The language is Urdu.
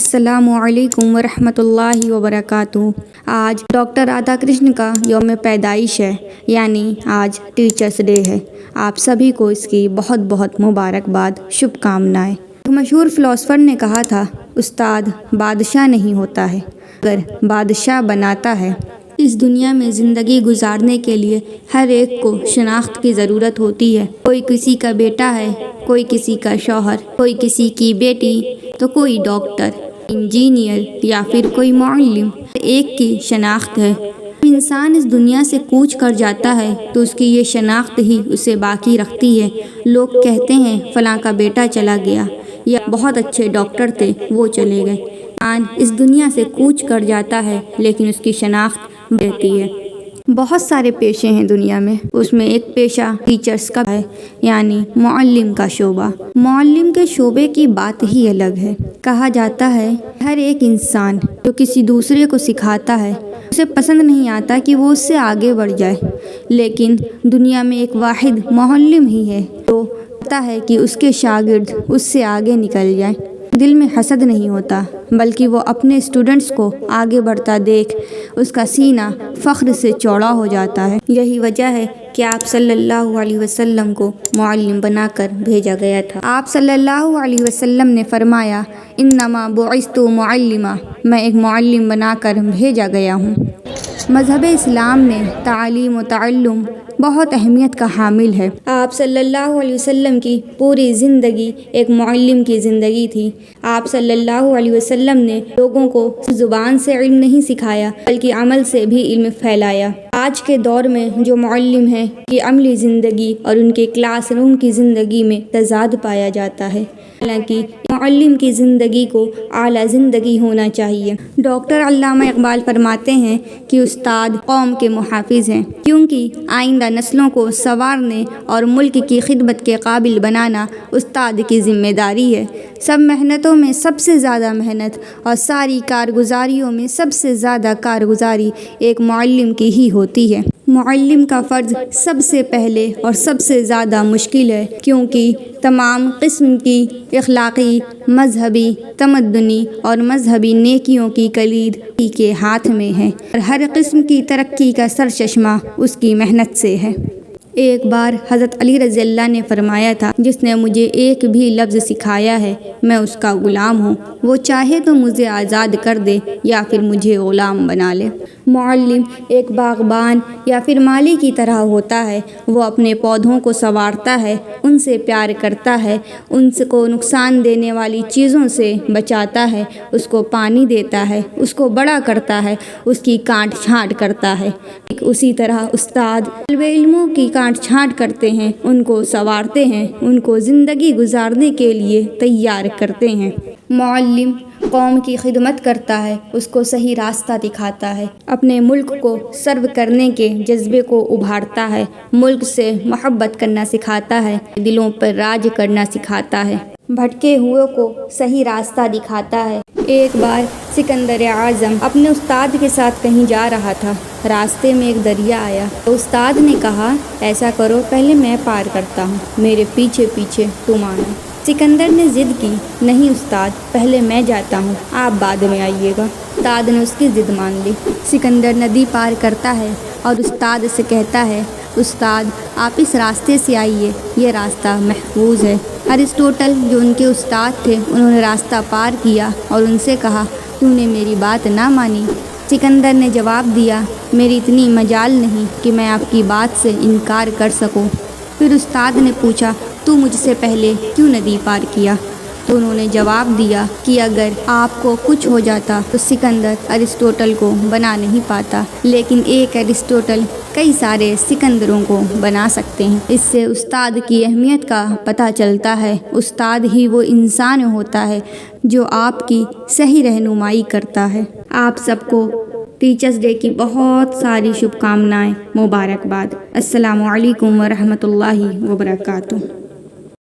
السلام علیکم ورحمۃ اللہ وبرکاتہ۔ آج ڈاکٹر رادھا کرشن کا یوم پیدائش ہے، یعنی آج ٹیچرس ڈے ہے۔ آپ سبھی کو اس کی بہت بہت مبارکباد، شبھ کامنائیں۔ مشہور فلاسفر نے کہا تھا، استاد بادشاہ نہیں ہوتا ہے مگر بادشاہ بناتا ہے۔ اس دنیا میں زندگی گزارنے کے لیے ہر ایک کو شناخت کی ضرورت ہوتی ہے۔ کوئی کسی کا بیٹا ہے، کوئی کسی کا شوہر، کوئی کسی کی بیٹی، تو کوئی ڈاکٹر، انجینئر یا پھر کوئی معلم۔ ایک کی شناخت ہے۔ انسان اس دنیا سے کوچ کر جاتا ہے تو اس کی یہ شناخت ہی اسے باقی رکھتی ہے۔ لوگ کہتے ہیں فلاں کا بیٹا چلا گیا، یا بہت اچھے ڈاکٹر تھے وہ چلے گئے۔ انسان اس دنیا سے کوچ کر جاتا ہے لیکن اس کی شناخت رہتی ہے۔ بہت سارے پیشے ہیں دنیا میں، اس میں ایک پیشہ ٹیچرس کا ہے، یعنی معلم کا شعبہ۔ معلم کے شعبے کی بات ہی الگ ہے۔ کہا جاتا ہے ہر ایک انسان جو کسی دوسرے کو سکھاتا ہے، اسے پسند نہیں آتا کہ وہ اس سے آگے بڑھ جائے، لیکن دنیا میں ایک واحد معلم ہی ہے جو چاہتا ہے کہ اس کے شاگرد اس سے آگے نکل جائیں۔ دل میں حسد نہیں ہوتا، بلکہ وہ اپنے اسٹوڈنٹس کو آگے بڑھتا دیکھ اس کا سینہ فخر سے چوڑا ہو جاتا ہے۔ یہی وجہ ہے کہ آپ صلی اللہ علیہ وسلم کو معلم بنا کر بھیجا گیا تھا۔ آپ صلی اللہ علیہ وسلم نے فرمایا، انما بعثت معلما، میں ایک معلم بنا کر بھیجا گیا ہوں۔ مذہب اسلام میں تعلیم و تعلم بہت اہمیت کا حامل ہے۔ آپ صلی اللہ علیہ وسلم کی پوری زندگی ایک معلم کی زندگی تھی۔ آپ صلی اللہ علیہ وسلم نے لوگوں کو زبان سے علم نہیں سکھایا بلکہ عمل سے بھی علم پھیلایا۔ آج کے دور میں جو معلم ہیں کی عملی زندگی اور ان کے کلاس روم کی زندگی میں تضاد پایا جاتا ہے، حالانکہ معلم کی زندگی کو اعلیٰ زندگی ہونا چاہیے۔ ڈاکٹر علامہ اقبال فرماتے ہیں کہ استاد قوم کے محافظ ہیں، کیونکہ آئندہ نسلوں کو سنوارنے اور ملک کی خدمت کے قابل بنانا استاد کی ذمہ داری ہے۔ سب محنتوں میں سب سے زیادہ محنت اور ساری کارگزاریوں میں سب سے زیادہ کارگزاری ایک معلم کی ہی ہوتی ہے۔ معلم کا فرض سب سے پہلے اور سب سے زیادہ مشکل ہے، کیونکہ تمام قسم کی اخلاقی، مذہبی، تمدنی اور مذہبی نیکیوں کی کلید ہی کے ہاتھ میں ہے، اور ہر قسم کی ترقی کا سرچشمہ اس کی محنت سے ہے۔ ایک بار حضرت علی رضی اللہ نے فرمایا تھا، جس نے مجھے ایک بھی لفظ سکھایا ہے میں اس کا غلام ہوں، وہ چاہے تو مجھے آزاد کر دے یا پھر مجھے غلام بنا لے۔ معلم ایک باغبان یا پھر مالی کی طرح ہوتا ہے۔ وہ اپنے پودوں کو سنوارتا ہے، ان سے پیار کرتا ہے، ان کو نقصان دینے والی چیزوں سے بچاتا ہے، اس کو پانی دیتا ہے، اس کو بڑا کرتا ہے، اس کی کاٹ چھانٹ کرتا ہے۔ اسی طرح استاد طالب علموں کی کاٹ چھانٹ کرتے ہیں، ان کو سنوارتے ہیں، ان کو زندگی گزارنے کے لیے تیار کرتے ہیں۔ معلم قوم کی خدمت کرتا ہے، اس کو صحیح راستہ دکھاتا ہے، اپنے ملک کو سرو کرنے کے جذبے کو ابھارتا ہے، ملک سے محبت کرنا سکھاتا ہے، دلوں پر راج کرنا سکھاتا ہے، بھٹکے ہوئے کو صحیح راستہ دکھاتا ہے۔ ایک بار سکندر اعظم اپنے استاد کے ساتھ کہیں جا رہا تھا، راستے میں ایک دریا آیا تو استاد نے کہا، ایسا کرو پہلے میں پار کرتا ہوں، میرے پیچھے پیچھے تم آنا۔ سکندر نے ضد کی، نہیں استاد پہلے میں جاتا ہوں، آپ بعد میں آئیے گا۔ استاد نے اس کی ضد مان لی۔ سکندر ندی پار کرتا ہے اور استاد سے کہتا ہے، استاد آپ اس راستے سے آئیے، یہ راستہ محفوظ ہے۔ ارسطوٹل جو ان کے استاد تھے، انہوں نے راستہ پار کیا اور ان سے کہا، تو نے میری بات نہ مانی۔ سکندر نے جواب دیا، میری اتنی مجال نہیں کہ میں آپ کی بات سے انکار کر سکوں۔ پھر استاد نے پوچھا، تو مجھ سے پہلے کیوں ندی پار کیا؟ تو انہوں نے جواب دیا کہ اگر آپ کو کچھ ہو جاتا تو سکندر ارسطوٹل کو بنا نہیں پاتا، لیکن ایک ارسطوٹل کئی سارے سکندروں کو بنا سکتے ہیں۔ اس سے استاد کی اہمیت کا پتہ چلتا ہے۔ استاد ہی وہ انسان ہوتا ہے جو آپ کی صحیح رہنمائی کرتا ہے۔ آپ سب کو ٹیچرس ڈے کی بہت ساری شبھ کامنائیں، مبارکباد۔ السلام علیکم ورحمۃ اللہ وبرکاتہ۔